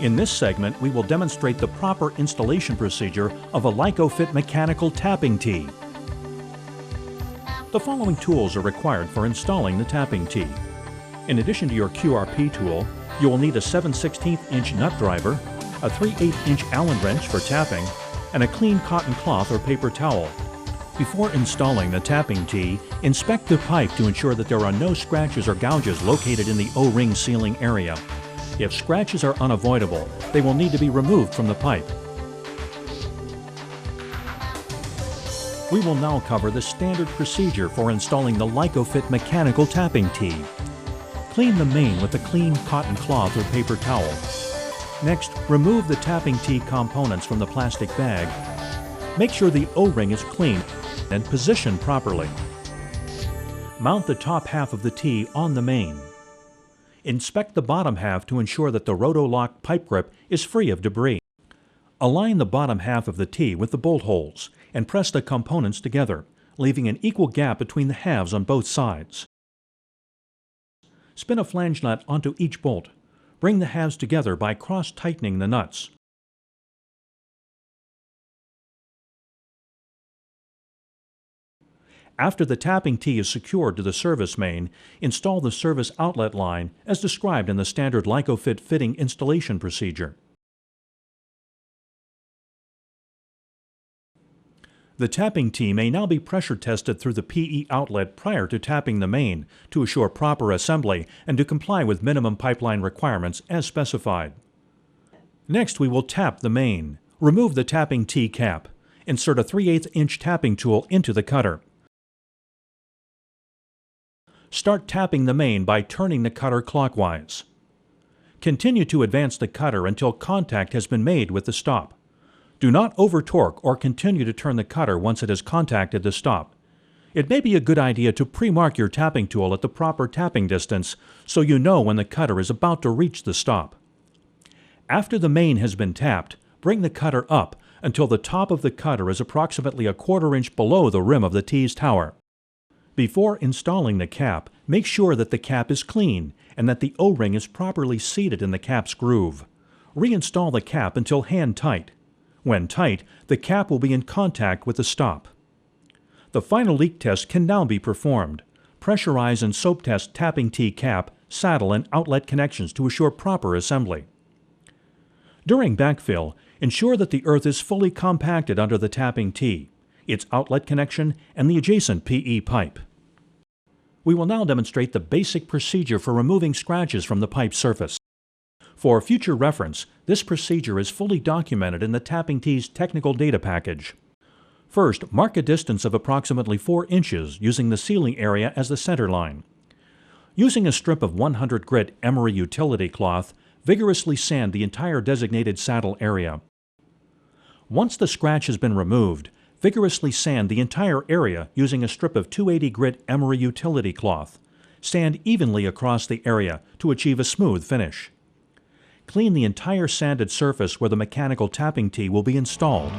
In this segment, we will demonstrate the proper installation procedure of a LycoFit mechanical tapping tee. The following tools are required for installing the tapping tee. In addition to your QRP tool, you will need a 7/16" nut driver, a 3/8" Allen wrench for tapping, and a clean cotton cloth or paper towel. Before installing the tapping tee, inspect the pipe to ensure that there are no scratches or gouges located in the O-ring sealing area. If scratches are unavoidable, they will need to be removed from the pipe. We will now cover the standard procedure for installing the LycoFit mechanical tapping tee. Clean the main with a clean cotton cloth or paper towel. Next, remove the tapping tee components from the plastic bag. Make sure the O-ring is clean and positioned properly. Mount the top half of the tee on the main. Inspect the bottom half to ensure that the roto-lock pipe grip is free of debris. Align the bottom half of the tee with the bolt holes and press the components together, leaving an equal gap between the halves on both sides. Spin a flange nut onto each bolt. Bring the halves together by cross-tightening the nuts. After the tapping tee is secured to the service main, install the service outlet line as described in the standard LycoFit fitting installation procedure. The tapping tee may now be pressure tested through the PE outlet prior to tapping the main to assure proper assembly and to comply with minimum pipeline requirements as specified. Next, we will tap the main. Remove the tapping tee cap. Insert a 3/8" tapping tool into the cutter. Start tapping the main by turning the cutter clockwise. Continue to advance the cutter until contact has been made with the stop. Do not over-torque or continue to turn the cutter once it has contacted the stop. It may be a good idea to pre-mark your tapping tool at the proper tapping distance so you know when the cutter is about to reach the stop. After the main has been tapped, bring the cutter up until the top of the cutter is approximately a 1/4 inch below the rim of the tee's tower. Before installing the cap, make sure that the cap is clean and that the O-ring is properly seated in the cap's groove. Reinstall the cap until hand tight. When tight, the cap will be in contact with the stop. The final leak test can now be performed. Pressurize and soap test tapping tee cap, saddle, and outlet connections to assure proper assembly. During backfill, ensure that the earth is fully compacted under the tapping tee, its outlet connection, and the adjacent PE pipe. We will now demonstrate the basic procedure for removing scratches from the pipe surface. For future reference, this procedure is fully documented in the tapping tee's technical data package. First, mark a distance of approximately 4 inches using the sealing area as the center line. Using a strip of 100 grit emery utility cloth, vigorously sand the entire designated saddle area. Once the scratch has been removed, vigorously sand the entire area using a strip of 280 grit emery utility cloth. Sand evenly across the area to achieve a smooth finish. Clean the entire sanded surface where the mechanical tapping tee will be installed.